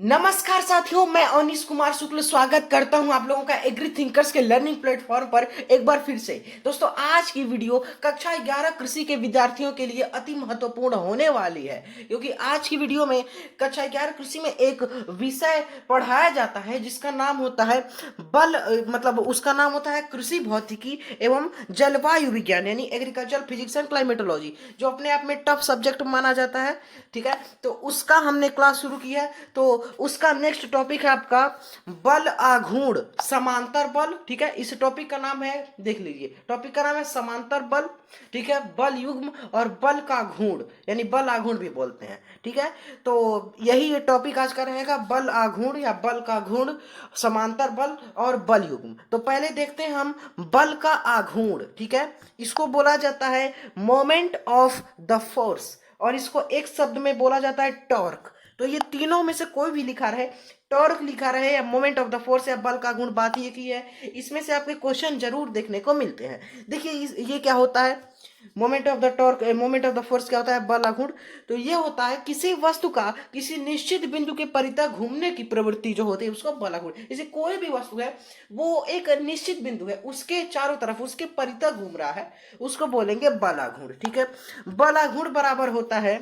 नमस्कार साथियों, मैं अनीश कुमार शुक्ल स्वागत करता हूं आप लोगों का एग्री थिंकर्स के लर्निंग प्लेटफॉर्म पर एक बार फिर से। दोस्तों, आज की वीडियो कक्षा 11 कृषि के विद्यार्थियों के लिए अति महत्वपूर्ण होने वाली है, क्योंकि आज की वीडियो में कक्षा 11 कृषि में एक विषय पढ़ाया जाता है जिसका नाम होता है मतलब उसका नाम होता है कृषि भौतिकी एवं जलवायु विज्ञान, यानी एग्रीकल्चर फिजिक्स एंड क्लाइमेटोलॉजी, जो अपने आप में टफ सब्जेक्ट माना जाता है। ठीक है, तो उसका हमने क्लास शुरू की है। तो उसका नेक्स्ट टॉपिक है आपका बल आघूर्ण समांतर बल। ठीक है, इस टॉपिक का नाम है, देख लीजिए, टॉपिक का नाम है समांतर बल। ठीक है, बल युग्म और बल का घूर्ण, यानी बल आघूर्ण भी बोलते हैं। ठीक है, तो यही टॉपिक आज का रहेगा, बल आघूर्ण या बल का घूर्ण, समांतर बल और बल युग्म। तो पहले देखते हैं हम बल का आघूर्ण। ठीक है, इसको बोला जाता है मोमेंट ऑफ द फोर्स, और इसको एक शब्द में बोला जाता है टॉर्क। तो ये तीनों में से कोई भी लिखा रहे, टॉर्क लिखा रहे या मोमेंट ऑफ द फोर्स या बल का गुण, बात ये की है, इसमें से आपके क्वेश्चन जरूर देखने को मिलते हैं। देखिए ये क्या होता है, moment of the torque, moment of the force क्या होता है, बल आघूर्ण। तो ये होता है किसी वस्तु का किसी निश्चित बिंदु के परितः घूमने की प्रवृत्ति जो होती है उसको बल आघूर्ण। जैसे कोई भी वस्तु है, वो एक निश्चित बिंदु है, उसके चारों तरफ उसके परितः घूम रहा है, उसको बोलेंगे बल आघूर्ण। ठीक है, बल आघूर्ण बराबर होता है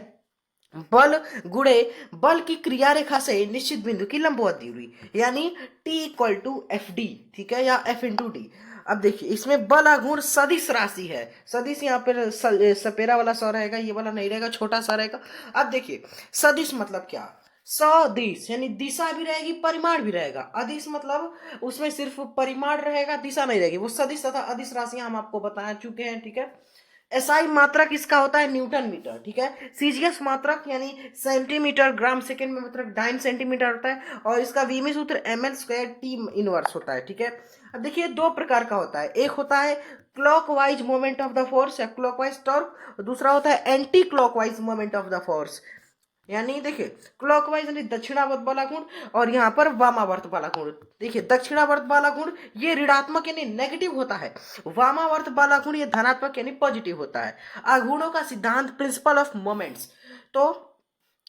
बल गुणे बल की क्रिया रेखा से निश्चित बिंदु की लंबवत दूरी, यानी T equal to F D. ठीक है, या एफ इंटू डी। अब देखिए, इसमें बल आघूर्ण सदिश राशि है। सदिश यहाँ पर सपेरा वाला स रहेगा, ये वाला नहीं रहेगा, छोटा सा रहेगा। अब देखिए, सदिश मतलब क्या, सदिश यानी दिशा भी रहेगी, परिमाण भी रहेगा। अदिश मतलब उसमें सिर्फ परिमाण रहेगा, दिशा नहीं रहेगी। वो सदिश तथा अदिश राशियां हम आपको बता चुके हैं। ठीक है, एसआई मात्रक इसका होता है न्यूटन मीटर। ठीक है, सीजीएस मात्रक यानी सेंटीमीटर ग्राम सेकंड में मात्रक डाइन सेंटीमीटर होता है, और इसका वीमी सूत्र M L square T inverse होता है। ठीक है, अब देखिए, दो प्रकार का होता है, एक होता है clockwise moment of the force या क्लॉकवाइज टॉर्क, और दूसरा होता है anti clockwise moment of the force. यानी देखिए, क्लॉकवाइज यानी दक्षिणावर्त बालाकोण, और यहाँ पर वामावर्त बालाकोण। देखिए, दक्षिणावर्त बालाकोण ये ऋणात्मक यानी नेगेटिव होता है, वामावर्त बालाकोण ये धनात्मक यानी पॉजिटिव होता है। आघूर्णों का सिद्धांत, प्रिंसिपल ऑफ मोमेंट्स। तो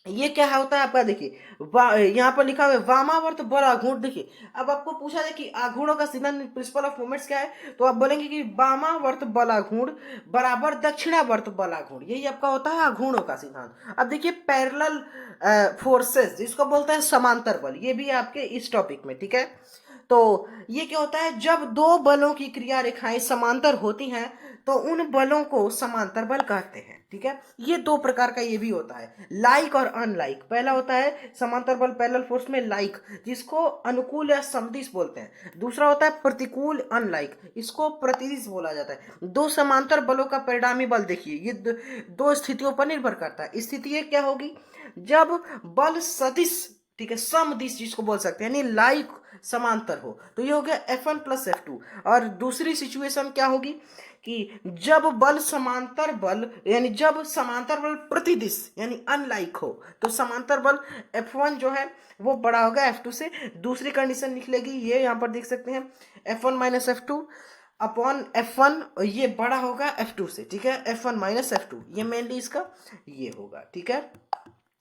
ये क्या होता है आपका, देखिए यहाँ पर लिखा हुआ है वामावर्त बल आघूर्ण। देखिए, अब आपको पूछा जाए कि आघूर्णों का सिद्धांत, प्रिंसिपल ऑफ मोमेंट्स क्या है, तो आप बोलेंगे कि वामावर्त बल आघूर्ण बराबर दक्षिणावर्त बल आघूर्ण, यही आपका होता है आघूर्णों का सिद्धांत। अब देखिए, पैरेलल फोर्सेस जिसको बोलते हैं समांतर बल, ये भी आपके इस टॉपिक में। ठीक है, तो ये क्या होता है, जब दो बलों की क्रिया रेखाएं समांतर होती हैं तो उन बलों को समांतर बल कहते हैं। ठीक है, ये दो प्रकार का ये भी होता है, लाइक और अनलाइक। पहला होता है समांतर बल पैरेलल फोर्स में लाइक, जिसको अनुकूल या समदिश बोलते हैं। दूसरा होता है प्रतिकूल अनलाइक, इसको प्रतिदिश बोला जाता है। दो समांतर बलों का परिणामी बल देखिए, ये दो स्थितियों पर निर्भर करता है। स्थिति एक क्या होगी, जब बल सदिश, ठीक है, समदिश जिसको बोल सकते हैं, यानी लाइक समांतर हो, तो ये हो गया F1 प्लस F2। और दूसरी सिचुएशन क्या होगी कि जब बल समांतर बल, यानी जब समांतर बल प्रतिदिश यानी अनलाइक हो, तो समांतर बल F1 जो है वो बड़ा होगा F2 से। दूसरी कंडीशन निकलेगी, ये यहाँ पर देख सकते हैं, F1 minus F2 upon F1, ये बड़ा होगा F2 से। ठीक है, F1 माइनस F2, ये मेनली इसका ये होगा। ठीक है,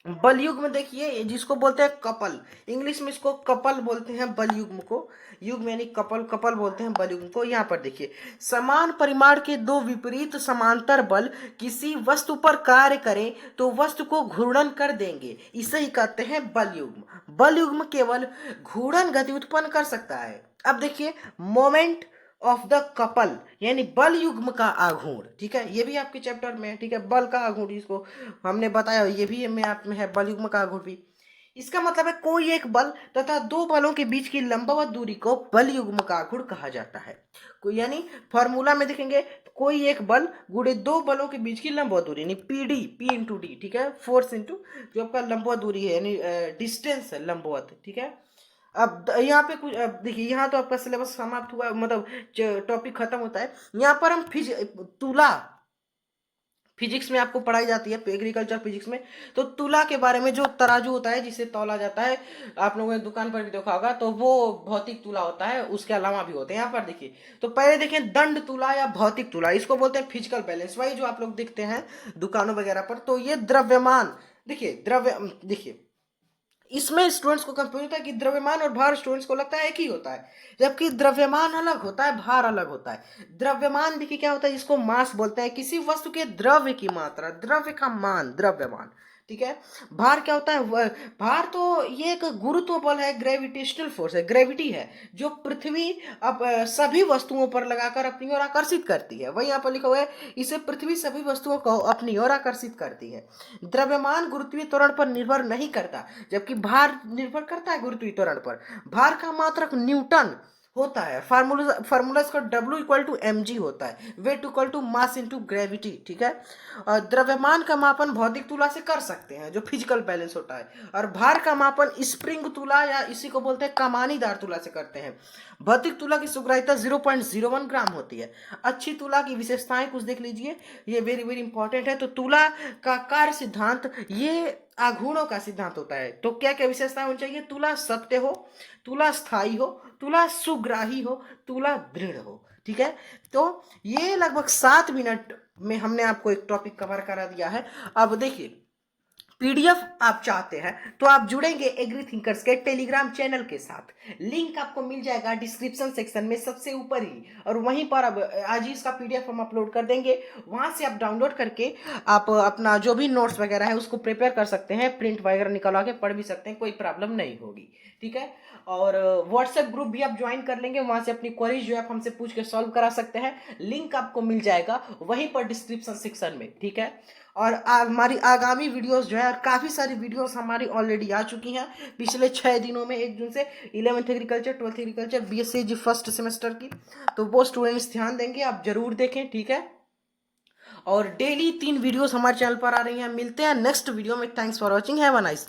बल युग्म देखिए, जिसको बोलते हैं कपल, इंग्लिश में इसको कपल बोलते हैं, बल युग्म को, युग्म यानी कपल, कपल बोलते हैं बल युग्म को। यहाँ पर देखिए, समान परिमाण के दो विपरीत समांतर बल किसी वस्तु पर कार्य करें तो वस्तु को घूर्णन कर देंगे, इसे ही कहते हैं बल युग्म। बल युग्म केवल घूर्णन गति उत्पन्न कर सकता है। अब देखिए, मोमेंट ऑफ द कपल यानी बल युग्म का आघूर्ण। ठीक है, ये भी आपके चैप्टर में है। ठीक है, बल का आघूर्ण इसको हमने बताया, ये भी में आप में है, बल युग्म का आघूर्ण भी। इसका मतलब है कोई एक बल तथा दो बलों के बीच की लंबवत दूरी को बल युग्म का आघूर्ण कहा जाता है। कोई यानी फॉर्मूला में देखेंगे, कोई एक बल गुणे दो बलों के बीच की लंबवत दूरी, यानी पी इंटू डी। ठीक है, फोर्स इंटू जो आपका लंबवत दूरी है, यानी डिस्टेंस है लंबवत। ठीक है, अब यहाँ पे कुछ, अब देखिए, यहाँ तो आपका सिलेबस समाप्त हुआ, मतलब टॉपिक खत्म होता है। यहाँ पर हम तुला फिजिक्स में आपको पढ़ाई जाती है, एग्रीकल्चर फिजिक्स में। तो तुला के बारे में, जो तराजू होता है जिसे तौला जाता है, आप लोगों ने दुकान पर भी देखा होगा, तो वो भौतिक तुला होता है, उसके अलावा भी होते हैं। यहाँ पर देखिए, तो पहले देखें दंड तुला या भौतिक तुला, इसको बोलते हैं फिजिकल बैलेंस, वही जो आप लोग दिखते हैं दुकानों वगैरह पर। तो ये द्रव्यमान, देखिए द्रव्य, देखिए इसमें स्टूडेंट्स को कंफ्यूज होता है कि द्रव्यमान और भार स्टूडेंट्स को लगता है एक ही होता है, जबकि द्रव्यमान अलग होता है, भार अलग होता है। द्रव्यमान देखिए क्या होता है, जिसको मास बोलते हैं, किसी वस्तु के द्रव्य की मात्रा, द्रव्य का मान द्रव्यमान, ठीक है। भार क्या होता है, भार तो ये एक गुरुत्व बल है, ग्रेविटेशनल फोर्स है, ग्रेविटी है, जो पृथ्वी अब सभी वस्तुओं पर लगाकर अपनी ओर आकर्षित करती है। वही यहाँ पर लिखा हुआ है, इसे पृथ्वी सभी वस्तुओं को अपनी ओर आकर्षित करती है। द्रव्यमान गुरुत्वीय त्वरण पर निर्भर नहीं करता, जबकि भार निर्भर करता है गुरुत्वीय त्वरण पर। भार का मात्रक न्यूटन होता है। फार्मूला इसका W इक्वल टू mg होता है, weight equal to mass into gravity, ठीक है। और द्रव्यमान का मापन भौतिक तुला से कर सकते हैं, जो फिजिकल बैलेंस होता है, और भार का मापन स्प्रिंग तुला या इसी को बोलते हैं कमानीदार तुला से करते हैं। भौतिक तुला की सुग्राह्यता 0.01 ग्राम होती है। अच्छी तुला की विशेषताएं कुछ देख लीजिए, ये वेरी वेरी इंपॉर्टेंट है। तो तुला का कार्य सिद्धांत ये आघूर्णों का सिद्धांत होता है। तो क्या क्या विशेषताएं होनी चाहिए, तुला सत्य हो, तुला स्थायी हो, तुला सुग्राही हो, तुला दृढ़ हो, ठीक है। तो ये लगभग 7 मिनट में हमने आपको एक टॉपिक कवर करा दिया है। अब देखिए, पीडीएफ आप चाहते हैं तो आप जुड़ेंगे एग्री थिंकर्स के टेलीग्राम चैनल के साथ। लिंक आपको मिल जाएगा डिस्क्रिप्शन सेक्शन में सबसे ऊपर ही, और वहीं पर अब आज ही इसका पीडीएफ हम अपलोड कर देंगे। वहां से आप डाउनलोड करके आप अपना जो भी नोट्स वगैरह है उसको प्रिपेयर कर सकते हैं, प्रिंट वगैरह निकलवा के पढ़ भी सकते हैं, कोई प्रॉब्लम नहीं होगी, ठीक है। और व्हाट्सएप ग्रुप भी आप ज्वाइन कर लेंगे, वहां से अपनी क्वेरीज जो है आप हमसे पूछ के सॉल्व करा सकते हैं। लिंक आपको मिल जाएगा वहीं पर डिस्क्रिप्शन सेक्शन में, ठीक है। और हमारी आगामी वीडियोस जो है, और काफ़ी सारी वीडियोस हमारी ऑलरेडी आ चुकी हैं पिछले 6 दिनों में, 1 जून से 11th agriculture, 12th agriculture, BSc first semester की। तो वो स्टूडेंट्स ध्यान देंगे, आप जरूर देखें, ठीक है। और डेली 3 वीडियोस हमारे चैनल पर आ रही हैं। मिलते हैं नेक्स्ट वीडियो में। Thanks for watching, have a nice